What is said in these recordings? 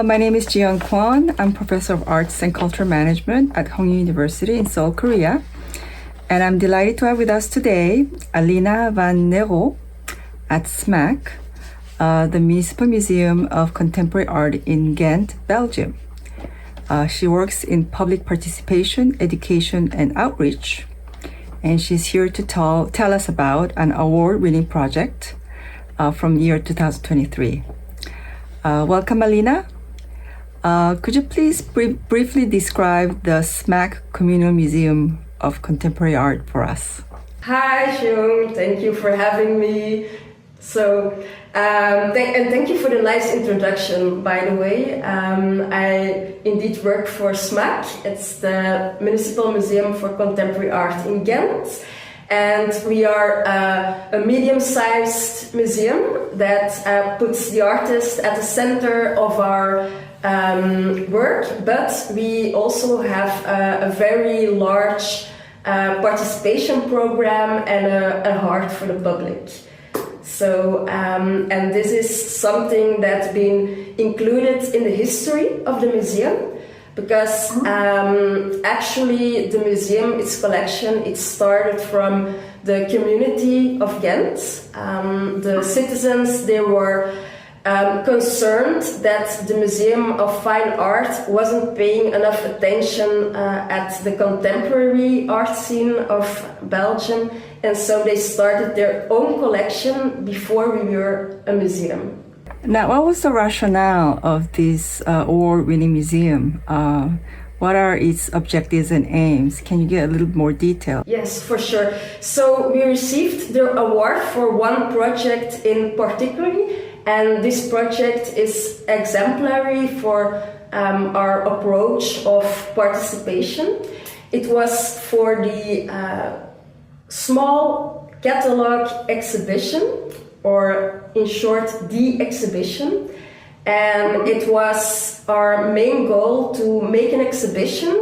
My name is Jiyoung Kwon. I'm Professor of Arts and Cultural Management at Hongyu University in Seoul, Korea. And I'm delighted to have with us today Alina van Nero at SMAC, the Municipal Museum of Contemporary Art in Ghent, Belgium. She works in public participation, education, and outreach. And she's here to tell us about an award-winning project from year 2023. Welcome, Alina. Could you please briefly describe the SMAC Communal Museum of Contemporary Art for us? Hi, Jiyoung. Thank you for having me. Thank you for the nice introduction, by the way. I indeed work for SMAC. It's the Municipal Museum for Contemporary Art in Ghent. And we are a medium-sized museum that puts the artist at the center of our work, but we also have a very large participation program and a heart for the public. So, and this is something that's been included in the history of the museum. Because actually the museum, its collection, it started from the community of Ghent. The citizens, they were concerned that the Museum of Fine Art wasn't paying enough attention at the contemporary art scene of Belgium, and so they started their own collection before we were a museum. Now, what was the rationale of this award-winning museum? What are its objectives and aims? Can you get a little more detail? Yes, for sure. So we received the award for one project in particular, and this project is exemplary for our approach of participation. It was for the small catalog exhibition, or in short, the exhibition. And it was our main goal to make an exhibition,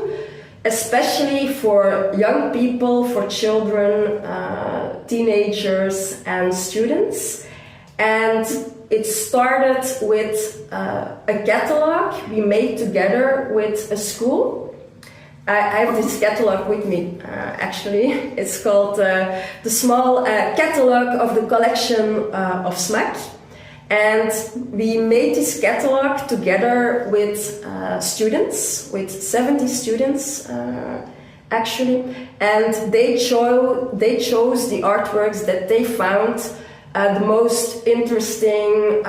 especially for young people, for children, teenagers, and students. And it started with a catalog we made together with a school. I have this catalog with me, actually. It's called the Small Catalog of the Collection of SMAC. And we made this catalog together with students, with 70 students, actually. And they chose the artworks that they found the most interesting,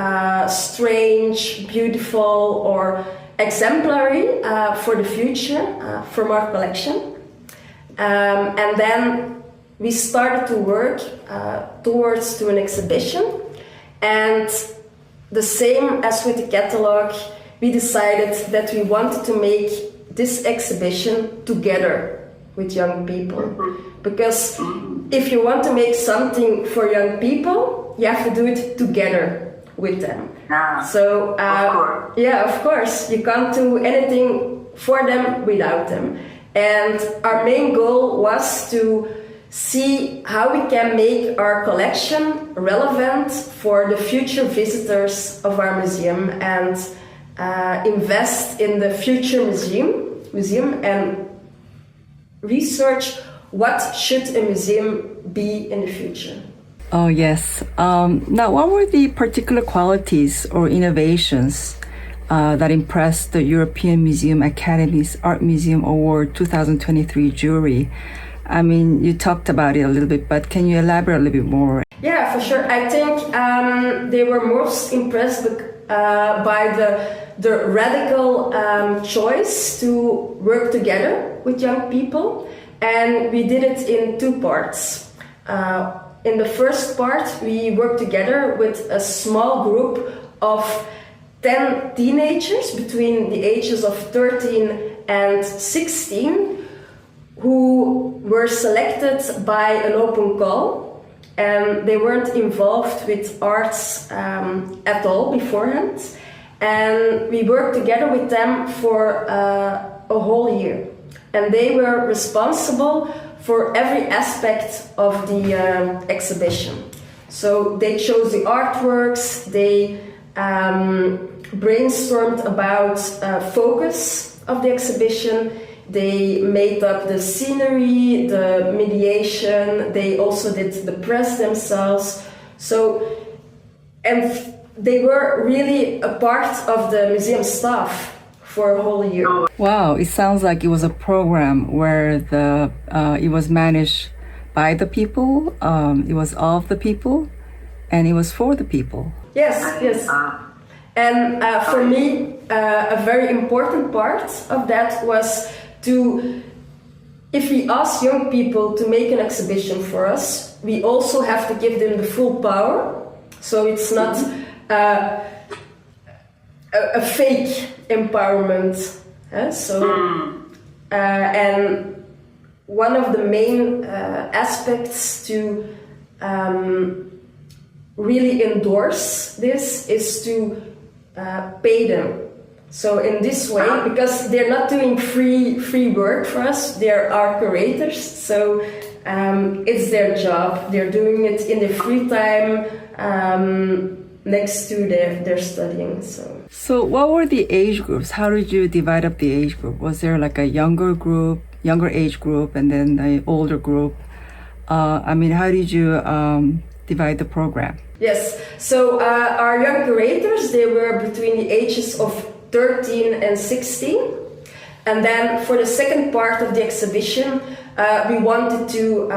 strange, beautiful, or exemplary for the future from our collection. And then we started to work towards an exhibition. And the same as with the catalog, we decided that we wanted to make this exhibition together with young people. Because if you want to make something for young people, you have to do it together with them. So, of course, you can't do anything for them without them. And our main goal was to see how we can make our collection relevant for the future visitors of our museum and invest in the future museum and research what should a museum be in the future. Oh, yes. Now, what were the particular qualities or innovations that impressed the European Museum Academy's Art Museum Award 2023 jury? I mean, you talked about it a little bit, but can you elaborate a little bit more? Yeah, for sure. I think they were most impressed by the radical choice to work together with young people. And we did it in two parts. In the first part, we worked together with a small group of 10 teenagers between the ages of 13 and 16 who were selected by an open call, and they weren't involved with arts at all beforehand. And we worked together with them for a whole year. And they were responsible for every aspect of the exhibition. So they chose the artworks, they brainstormed about focus of the exhibition. They made up the scenery, the mediation. They also did the press themselves. So, and they were really a part of the museum staff for a whole year. Wow, it sounds like it was a program where it was managed by the people, it was of the people, and it was for the people. Yes. And for me, a very important part of that was if we ask young people to make an exhibition for us, we also have to give them the full power. So it's not a fake empowerment. And one of the main aspects to really endorse this is to pay them. So in this way, because they're not doing free work for us, they're our curators. So it's their job. They're doing it in their free time next to their studying. So what were the age groups? How did you divide up the age group? Was there like a younger age group, and then an older group? How did you divide the program? Yes. So our young curators, they were between the ages of 13 and 16. And then for the second part of the exhibition, we wanted to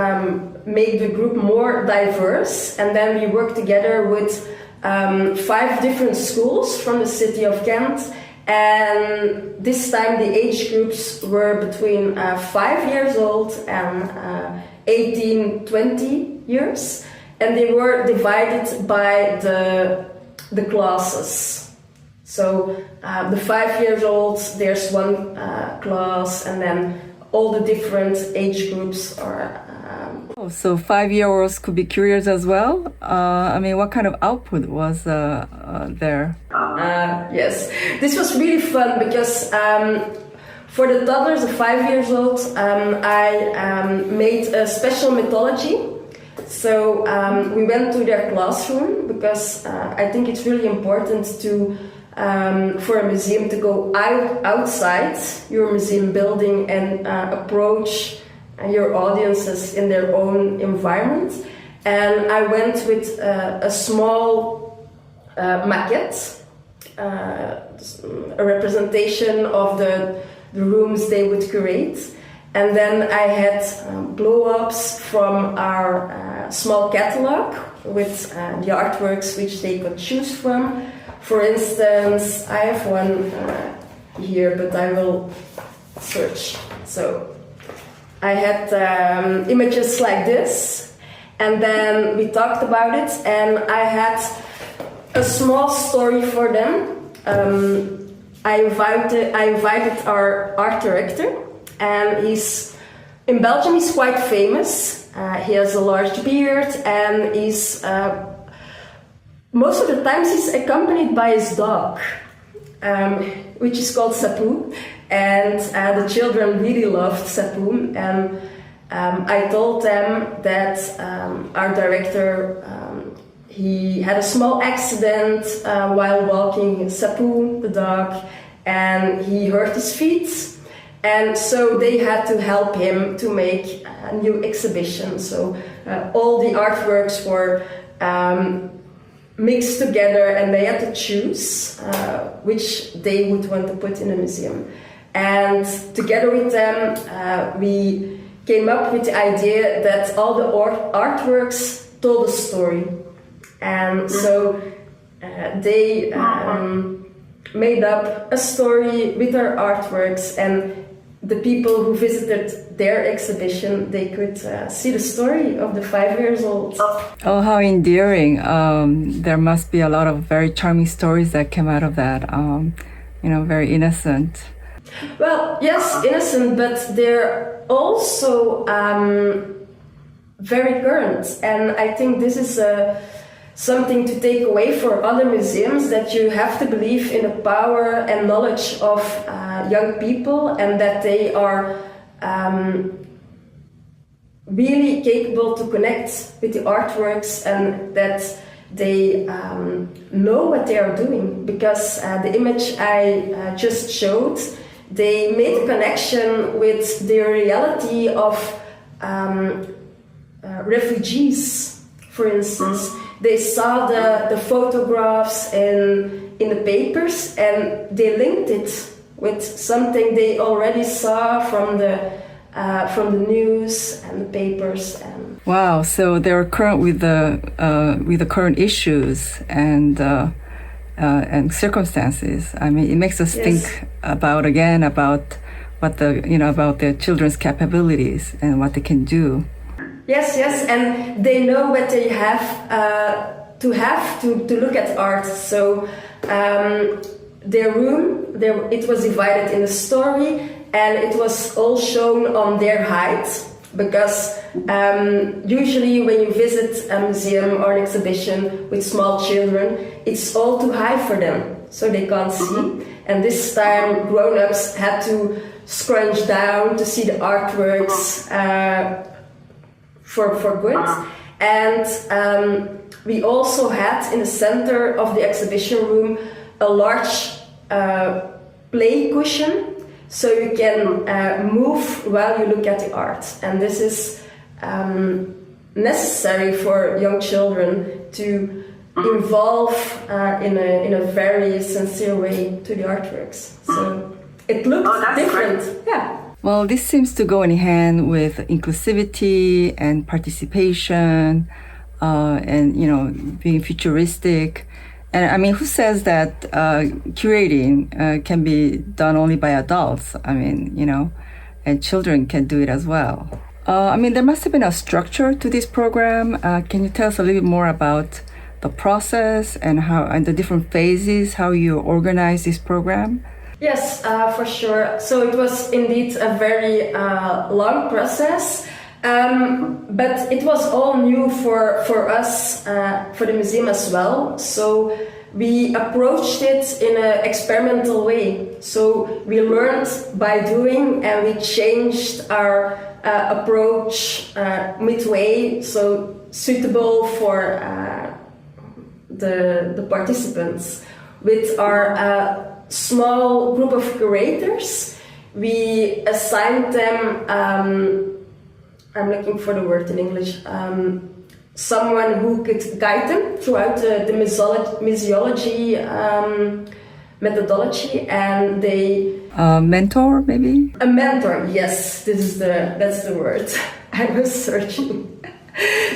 make the group more diverse. And then we worked together with 5 different schools from the city of Ghent. And this time the age groups were between 5 years old and 18, 20 years. And they were divided by the classes. So the 5 years old, there's one class, and then all the different age groups are. So 5-year-olds could be curious as well. What kind of output was there? Yes, this was really fun because for the toddlers, the 5 years old, I made a special mythology. So we went to their classroom because I think it's really important for a museum to go outside your museum building and approach your audiences in their own environment. And I went with a small maquette, a representation of the rooms they would curate. And then I had blow-ups from our small catalog with the artworks which they could choose from. For instance, I have one here, but I will search. So I had images like this, and then we talked about it, and I had a small story for them. I invited our art director, and in Belgium he's quite famous. He has a large beard, and most of the times he's accompanied by his dog, which is called Sapu, and the children really loved Sapu. And I told them that our director, he had a small accident while walking Sapu, the dog, and he hurt his feet. And so they had to help him to make a new exhibition. So all the artworks were mixed together, and they had to choose which they would want to put in a museum. And together with them, we came up with the idea that all the artworks told a story. And so they made up a story with our artworks, and the people who visited their exhibition, they could see the story of the 5 years old. Oh, how endearing. There must be a lot of very charming stories that came out of that. Very innocent. Well, yes, innocent, but they're also very current. And I think this is something to take away for other museums, that you have to believe in the power and knowledge of young people, and that they are really capable to connect with the artworks, and that they know what they are doing, because the image I just showed, they made a connection with the reality of refugees, for instance. They saw the photographs in the papers, and they linked it with something they already saw from the news and the papers. And wow, so they're current with the current issues and circumstances. I mean, it makes us think about what about their children's capabilities and what they can do. Yes, and they know what they have to look at art. So their room, it was divided in a story, and it was all shown on their height, because usually when you visit a museum or an exhibition with small children, it's all too high for them, so they can't see. And this time grown-ups had to scrunch down to see the artworks for good. And we also had in the center of the exhibition room a large play cushion, so you can move while you look at the art. And this is necessary for young children to involve in a very sincere way to the artworks. So it looks different. Great. Yeah. Well, this seems to go in hand with inclusivity and participation, and being futuristic. And I mean, who says that curating can be done only by adults? I mean, and children can do it as well. I mean, there must have been a structure to this program. Can you tell us a little bit more about the process and the different phases, how you organize this program? Yes, for sure. So it was indeed a very long process, but it was all new for us, for the museum as well. So we approached it in an experimental way. So we learned by doing, and we changed our approach midway, so suitable for the participants. With our small group of curators, we assigned them, I'm looking for the word in English, someone who could guide them throughout the museology methodology, and they... mentor, maybe? A mentor, yes, that's the word I was searching.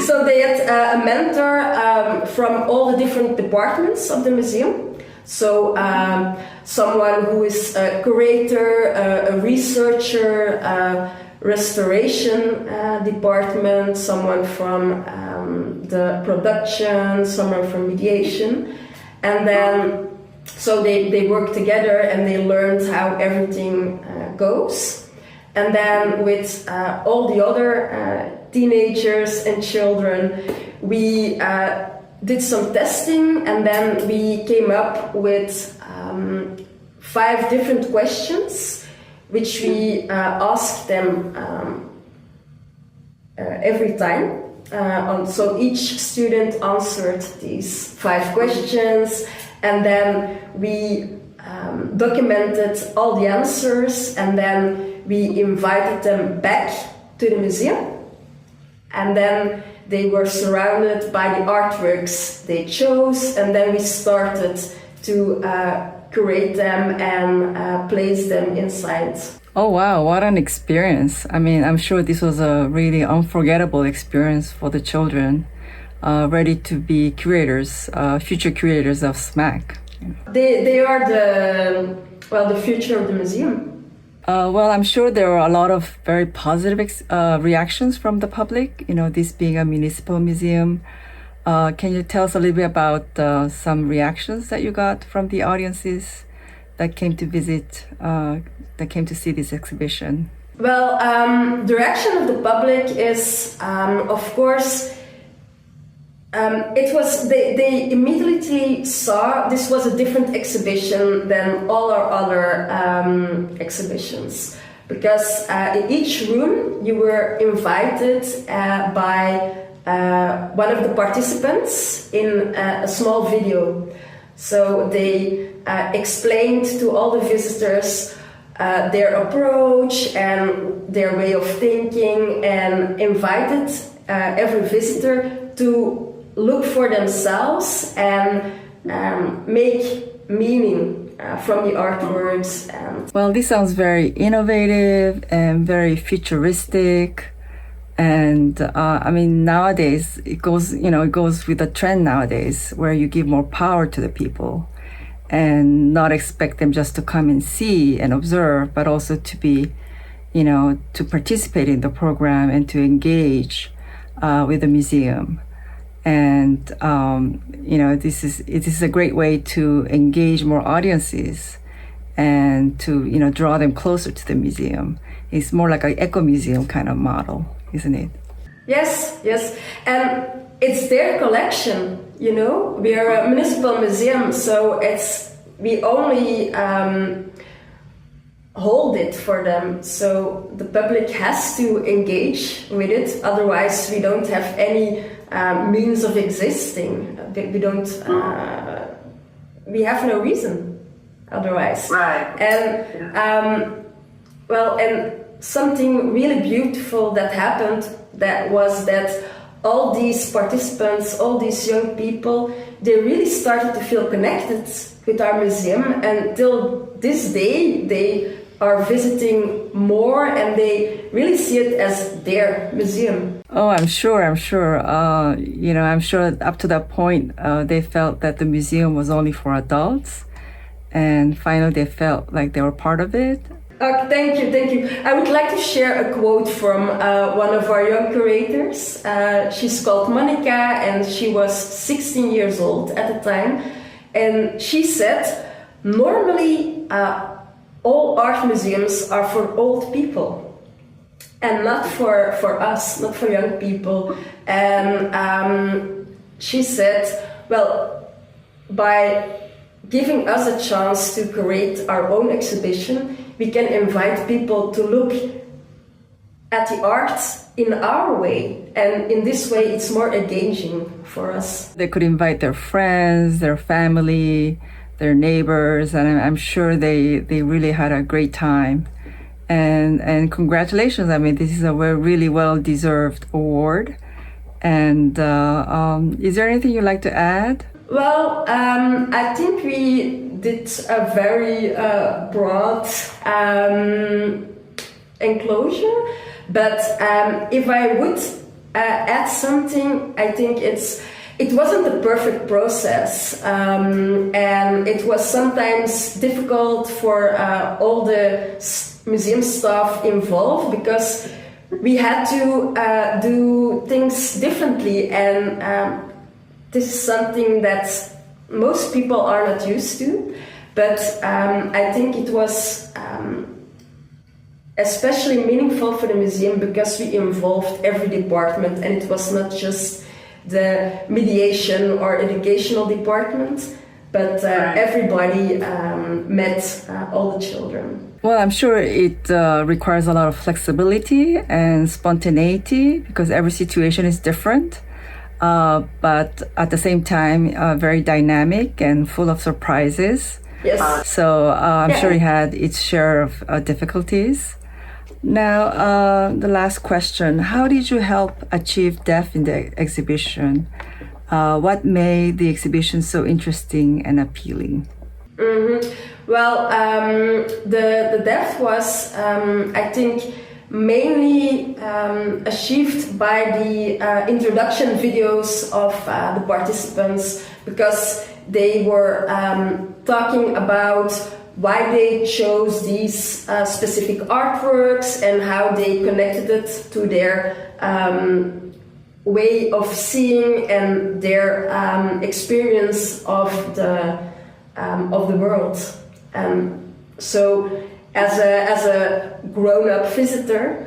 So they had a mentor from all the different departments of the museum. So someone who is a curator, a researcher, a restoration department, someone from the production, someone from mediation. And then, so they worked together and they learned how everything goes. And then with all the other teenagers and children, we did some testing, and then we came up with 5 different questions, which we asked them every time. So each student answered these 5 questions, and then we documented all the answers, and then we invited them back to the museum. And then they were surrounded by the artworks they chose, and then we started to curate them and place them inside. Oh wow, what an experience. I mean, I'm sure this was a really unforgettable experience for the children, ready to be curators, future curators of SMAC. They are the future of the museum. Well, I'm sure there are a lot of very positive reactions from the public, this being a municipal museum. Can you tell us a little bit about some reactions that you got from the audiences that came to visit, that came to see this exhibition? Well, the reaction of the public is, of course, it was they immediately saw this was a different exhibition than all our other exhibitions, because in each room you were invited by one of the participants in a small video. So they explained to all the visitors their approach and their way of thinking, and invited every visitor to look for themselves and make meaning from the artworks. Well, this sounds very innovative and very futuristic. And I mean, nowadays it goes with the trend nowadays, where you give more power to the people and not expect them just to come and see and observe, but also to be, to participate in the program and to engage with the museum. And it is a great way to engage more audiences and to draw them closer to the museum. It's more like an eco-museum kind of model, isn't it? Yes, and it's their collection. We are a municipal museum, so we only hold it for them. So the public has to engage with it. Otherwise, we don't have any means of existing. We don't. We have no reason. Otherwise, right? And and something really beautiful that happened was that all these participants, all these young people, they really started to feel connected with our museum, and till this day they are visiting more and they really see it as their museum. Oh, I'm sure. I'm sure up to that point they felt that the museum was only for adults, and finally they felt like they were part of it. Thank you. I would like to share a quote from one of our young curators. She's called Monica, and she was 16 years old at the time. And she said, normally all art museums are for old people and not for us, not for young people. And she said, well, by giving us a chance to create our own exhibition, we can invite people to look at the art in our way, and in this way it's more engaging for us. They could invite their friends, their family, their neighbors, and I'm sure they really had a great time. And congratulations. I mean, this is a really well-deserved award. And is there anything you'd like to add? Well, I think we did a very broad enclosure, but if I would add something, I think it wasn't the perfect process, and it was sometimes difficult for all the museum staff involved, because we had to do things differently, and this is something that most people are not used to, but I think it was especially meaningful for the museum because we involved every department, and it was not just the mediation or educational department, but everybody met all the children. Well, I'm sure it requires a lot of flexibility and spontaneity because every situation is different. But at the same time, very dynamic and full of surprises. Yes. So I'm sure it had its share of difficulties. Now, the last question. How did you help achieve depth in the exhibition? What made the exhibition so interesting and appealing? Mm-hmm. Well, the depth was, I think, mainly achieved by the introduction videos of the participants, because they were talking about why they chose these specific artworks and how they connected it to their way of seeing and their experience of the world. So as a grown-up visitor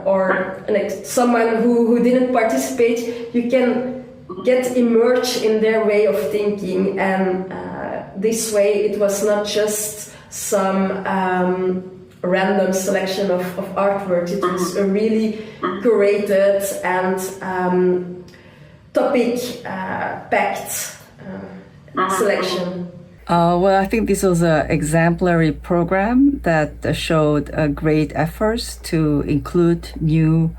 or someone who didn't participate, you can get immersed in their way of thinking, and this way it was not just some random selection of artworks. It was a really curated and topic packed selection. Well, I think this was an exemplary program that showed great efforts to include new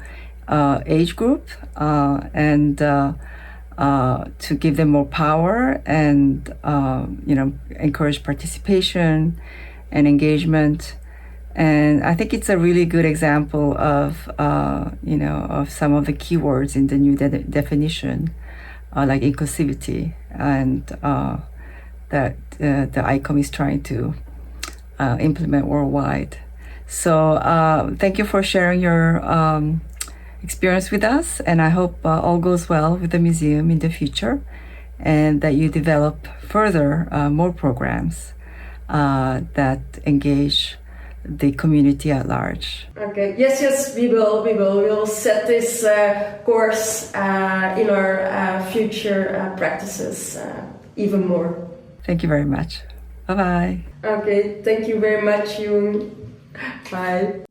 age group and to give them more power and encourage participation and engagement. And I think it's a really good example of of some of the keywords in the new definition, like inclusivity, and that the ICOM is trying to implement worldwide. So thank you for sharing your experience with us, and I hope all goes well with the museum in the future, and that you develop further more programs that engage the community at large. Okay. Yes, we will. We will set this course in our future practices even more. Thank you very much. Bye-bye. Okay. Thank you very much, Yoon. Bye.